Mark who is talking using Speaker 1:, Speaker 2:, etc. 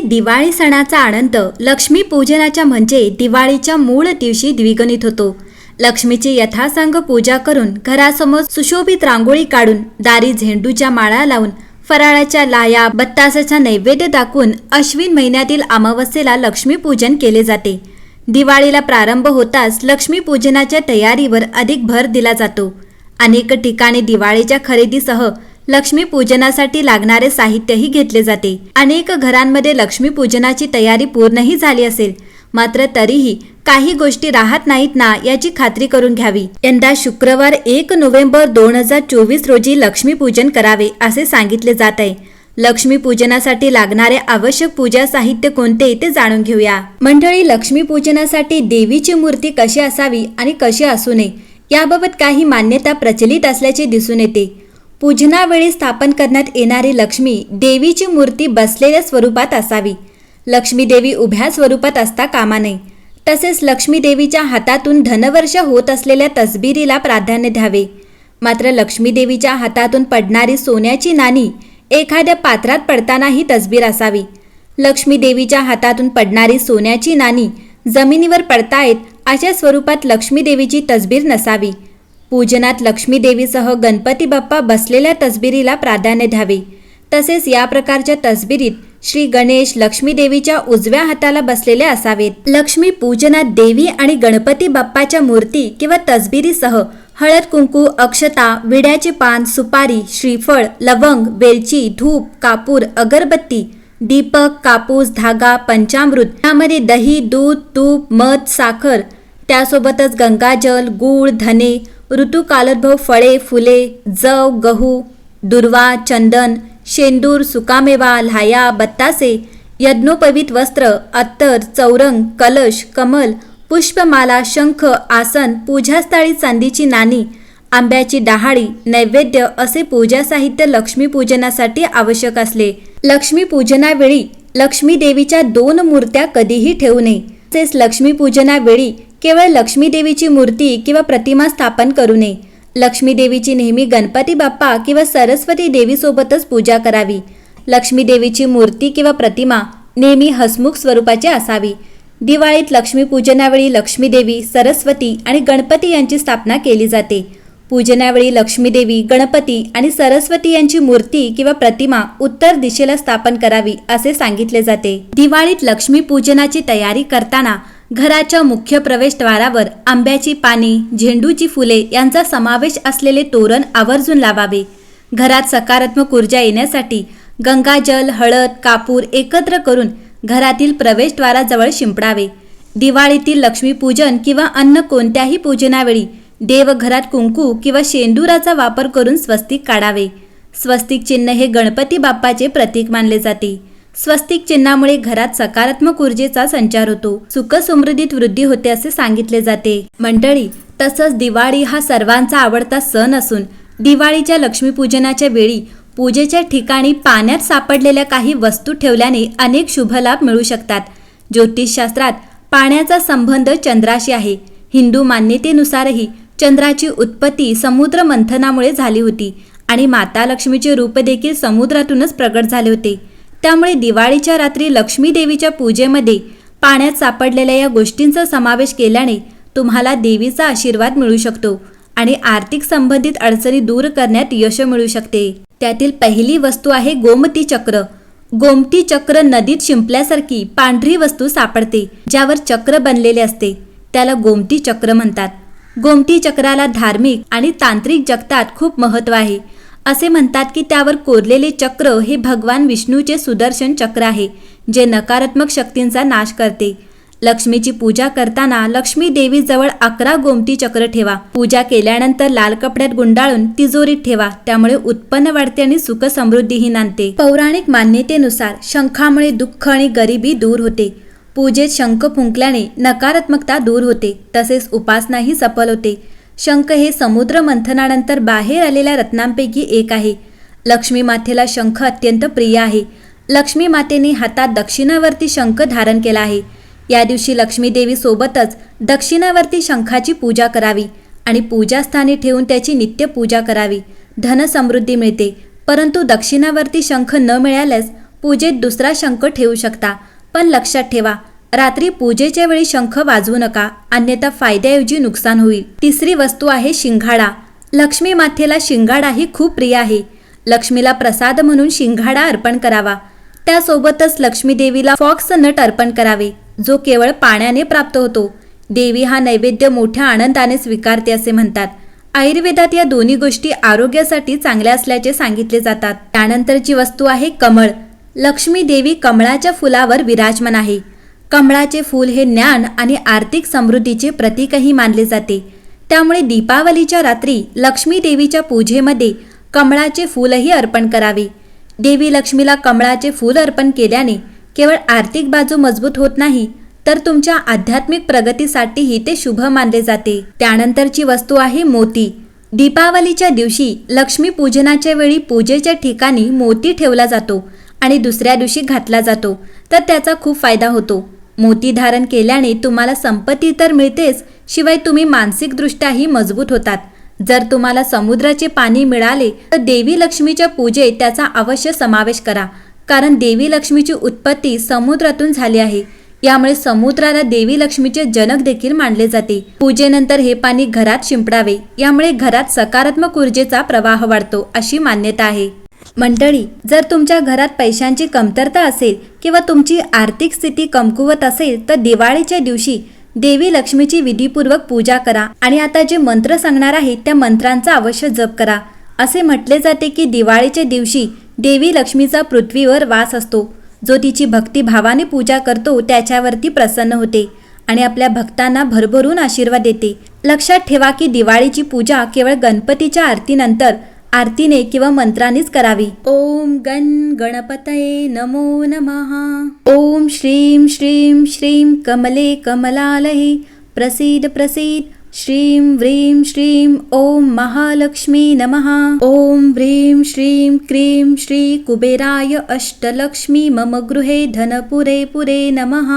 Speaker 1: दिवाळी सणाचा आनंद लक्ष्मी पूजनाच्या म्हणजे दिवाळीच्या मूळ दिवशी द्विगुणित होतो। लक्ष्मीची यथासांग पूजा करून घरासमोर सुशोभित रांगोळी काढून दारी झेंडूच्या माळा लावून फराळाच्या लाया बत्तासाचा नैवेद्य दाखवून अश्विन महिन्यातील अमावस्येला लक्ष्मीपूजन केले जाते। दिवाळीला प्रारंभ होताच लक्ष्मी पूजनाच्या तयारीवर अधिक भर दिला जातो। अनेक ठिकाणी दिवाळीच्या खरेदीसह लक्ष्मी पूजनासाठी लागणारे साहित्यही घेतले जाते। अनेक घरांमध्ये लक्ष्मी पूजनाची तयारी पूर्णही झाली असेल, मात्र तरीही काही गोष्टी राहत नाहीत ना याची खात्री करून घ्यावी। यंदा शुक्रवार 1 नोव्हेंबर 2024 रोजी लक्ष्मी पूजन करावे असे सांगितले जात आहे। लक्ष्मी पूजनासाठी लागणारे आवश्यक पूजा साहित्य कोणते ते जाणून घेऊया। मंडळी, लक्ष्मी पूजनासाठी देवीची मूर्ती कशी असावी आणि कशी असू नये याबाबत काही मान्यता प्रचलित असल्याचे दिसून येते। पूजनावेळी स्थापन करण्यात येणारी लक्ष्मी देवीची मूर्ती बसलेल्या स्वरूपात असावी। लक्ष्मी देवी उभ्या स्वरूपात असता कामा नये। तसेच लक्ष्मी देवीच्या हातातून धनवर्ष होत असलेल्या तसबिरीला प्राधान्य द्यावे। मात्र लक्ष्मी देवीच्या हातातून पडणारी सोन्याची नाणी एखाद्या पात्रात पडताना ही तसबीर असावी। लक्ष्मी देवीच्या हातातून पडणारी सोन्याची नाणी जमिनीवर पडतायत अशा स्वरूपात लक्ष्मी देवीची तसबीर नसावी। पूजनात लक्ष्मी देवीसह गणपती बाप्पा बसलेल्या तसबिरीला प्राधान्य द्यावे। तसेच या प्रकारच्या तसबिरीत श्री गणेश लक्ष्मी देवीच्या उजव्या हाताला बसलेले असावेत। लक्ष्मी पूजनात देवी आणि गणपती बाप्पाच्या मूर्ती किंवा तसबिरीसह हळद कुंकू, अक्षता, विड्याचे पान, सुपारी, श्रीफळ, लवंग, वेलची, धूप, कापूर, अगरबत्ती, दीपक, कापूस, धागा, पंचामृत यामध्ये दही, दूध, तूप, मध, साखर, त्यासोबतच गंगाजल, गूळ, धने, ऋतुकालोद्भव फळे, फुले, जव, गहू, दुर्वा, चंदन, शेंदूर, सुकामेवा, लाह्या, बत्तासे, यज्ञोपवीत वस्त्र, अत्तर, चौरंग, कलश, कमल, पुष्पमाला, शंख, आसन, पूजास्थळी चांदीची नाणी, आंब्याची डहाळी, नैवेद्य असे पूजा साहित्य लक्ष्मी पूजनासाठी आवश्यक असले। लक्ष्मी पूजनावेळी लक्ष्मी देवीच्या 2 मूर्त्या कधीही ठेवू नये। तसेच लक्ष्मी पूजनावेळी केवळ लक्ष्मी देवीची मूर्ती किंवा प्रतिमा स्थापन करू नये। लक्ष्मी देवीची नेहमी गणपती बाप्पा किंवा सरस्वती देवीसोबतच पूजा करावी। लक्ष्मी देवीची मूर्ती किंवा प्रतिमा नेहमी हसमुख स्वरूपाची असावी। दिवाळीत लक्ष्मी पूजनावेळी लक्ष्मी देवी, सरस्वती आणि गणपती यांची स्थापना केली जाते। पूजनावेळी लक्ष्मी देवी, गणपती आणि सरस्वती यांची मूर्ती किंवा प्रतिमा उत्तर दिशेला स्थापन करावी असे सांगितले जाते। दिवाळीत लक्ष्मी पूजनाची तयारी करताना घराच्या मुख्य प्रवेशद्वारावर आंब्याची पाने, झेंडूची फुले यांचा समावेश असलेले तोरण आवर्जून लावावे। घरात सकारात्मक ऊर्जा येण्यासाठी गंगाजल, हळद, कापूर एकत्र करून घरातील प्रवेशद्वाराजवळ शिंपडावे। दिवाळीतील लक्ष्मीपूजन किंवा अन्य कोणत्याही पूजनावेळी देवघरात कुंकू किंवा शेंदुराचा वापर करून स्वस्तिक काढावे। स्वस्तिक चिन्ह हे गणपती बाप्पाचे प्रतीक मानले जाते। स्वस्तिक चिन्हामुळे घरात सकारात्मक ऊर्जेचा संचार होतो, सुख समृद्धीत वृद्धी होते असे सांगितले जाते। मंडळी, तसंच दिवाळी हा सर्वांचा आवडता सण असून दिवाळीच्या लक्ष्मीपूजनाच्या वेळी पूजेच्या ठिकाणी पाण्यात सापडलेल्या काही वस्तू ठेवल्याने अनेक शुभलाभ मिळू शकतात। ज्योतिषशास्त्रात पाण्याचा संबंध चंद्राशी आहे। हिंदू मान्यतेनुसारही चंद्राची उत्पत्ती समुद्र मंथनामुळे झाली होती आणि माता लक्ष्मीचे रूप देखील समुद्रातूनच प्रगट झाले होते। त्यामुळे दिवाळीच्या रात्री लक्ष्मी देवीच्या पूजेमध्ये पाण्यात सापडलेल्या या गोष्टींचा समावेश केल्याने तुम्हाला देवीचा आशीर्वाद मिळू शकतो आणि आर्थिक संबंधित अडचणी दूर करण्यात यश मिळू शकते। त्यातील पहिली वस्तू आहे गोमती चक्र। गोमती चक्र नदीत शिंपल्यासारखी पांढरी वस्तू सापडते, ज्यावर चक्र बनलेले असते, त्याला गोमती चक्र म्हणतात। गोमती चक्राला धार्मिक आणि तांत्रिक जगतात खूप महत्त्व आहे। असे म्हणतात की त्यावर कोरलेले चक्र हे भगवान विष्णूचे सुदर्शन चक्र आहे, जे नकारात्मक शक्तींचा नाश करते। लक्ष्मीची पूजा करताना लक्ष्मी देवीजवळ 11 गोमती चक्र ठेवा। पूजा केल्यानंतर लाल कपड्यात गुंडाळून तिजोरीत ठेवा, त्यामुळे उत्पन्न वाढते आणि सुख समृद्धीही नांदते। पौराणिक मान्यतेनुसार शंखामुळे दुःख आणि गरिबी दूर होते। पूजेत शंख फुंकल्याने नकारात्मकता दूर होते, तसेच उपासनाही सफल होते। शंख हे समुद्र मंथनानंतर बाहेर आलेल्या रत्नांपैकी एक आहे। लक्ष्मी मातेला शंख अत्यंत प्रिय आहे। लक्ष्मी मातेने हातात दक्षिणावर्ती शंख धारण केला आहे। या दिवशी लक्ष्मी देवी सोबतच दक्षिणावर्ती शंखाची पूजा करावी आणि पूजास्थानी ठेवून त्याची नित्य पूजा करावी। धन समृद्धी मिळते, परंतु दक्षिणावर्ती शंख न मिळाल्यास पूजेत दुसरा शंख ठेवू शकता, पण लक्षात ठेवा रात्री पूजेच्या वेळी शंख वाजवू नका, अन्यथा फायद्याऐवजी नुकसान होईल. तिसरी वस्तू आहे शिंगाडा. लक्ष्मी मातेला शिंगाडा ही खूप प्रिय आहे. लक्ष्मीला प्रसाद म्हणून शिंगाडा अर्पण करावा. त्यासोबतच लक्ष्मी देवीला फॉक्स नट अर्पण करावे, जो केवळ पाण्याने प्राप्त होतो. देवी हा नैवेद्य मोठ्या आनंदाने स्वीकारते असे म्हणतात. आयुर्वेदात या दोन्ही गोष्टी आरोग्यासाठी चांगल्या असल्याचे सांगितले जातात. त्यानंतरची वस्तू आहे कमळ. लक्ष्मी देवी कमळाच्या फुलावर विराजमान आहे. कमळाचे फूल हे ज्ञान आणि आर्थिक समृद्धीचे प्रतीकही मानले जाते. त्यामुळे दीपावलीच्या रात्री लक्ष्मी देवीच्या पूजेमध्ये कमळाचे फूलही अर्पण करावे. देवी लक्ष्मीला कमळाचे फूल अर्पण केल्याने केवळ आर्थिक बाजू मजबूत होत नाही, तर तुमच्या आध्यात्मिक प्रगतीसाठीही ते शुभ मानले जाते. त्यानंतरची वस्तू आहे मोती. दीपावलीच्या दिवशी लक्ष्मी पूजनाच्या वेळी पूजेच्या ठिकाणी मोती ठेवला जातो आणि दुसऱ्या दिवशी घातला जातो, तर त्याचा खूप फायदा होतो. मोती धारण केल्याने तुम्हाला संपत्ती तर मिळतेच, शिवाय तुम्ही मानसिकदृष्ट्याही मजबूत होतात. जर तुम्हाला समुद्राचे पाणी मिळाले तर देवी लक्ष्मीच्या पूजेत त्याचा अवश्य समावेश करा, कारण देवी लक्ष्मीची उत्पत्ती समुद्रातून झाली आहे. यामुळे समुद्राला देवी लक्ष्मीचे जनक देखील मानले जाते. पूजेनंतर हे पाणी घरात शिंपडावे, यामुळे घरात सकारात्मक ऊर्जेचा प्रवाह वाढतो अशी मान्यता आहे. मंडळी, जर तुमच्या घरात पैशांची कमतरता असेल किंवा तुमची आर्थिक स्थिती कमकुवत असेल तर दिवाळीच्या दिवशी देवी लक्ष्मीची विधीपूर्वक पूजा करा आणि आता जे मंत्र सांगणार आहे त्या मंत्रांचा अवश्य जप करा. असे म्हटले जाते की दिवाळीच्या दिवशी देवी लक्ष्मीचा पृथ्वीवर वास असतो. जो तिची भक्तिभावाने पूजा करतो त्याच्यावरती प्रसन्न होते आणि आपल्या भक्तांना भरभरून आशीर्वाद देते. लक्षात ठेवा की दिवाळीची पूजा केवळ गणपतीच्या आरतीनंतर आरतीने किंवा मंत्रानेच करावी. ओम गण गणपतये नमो नमः. ओम श्रीं श्रीं श्रीं कमले कमलालये प्रसीद प्रसीद. श्रीं व्रीं श्रीं ओम महालक्ष्मी नमः. ओम ह्रीं श्रीं क्रीं श्री कुबेराय अष्टलक्ष्मी मम गृहे धनपुरे पुरे नमः.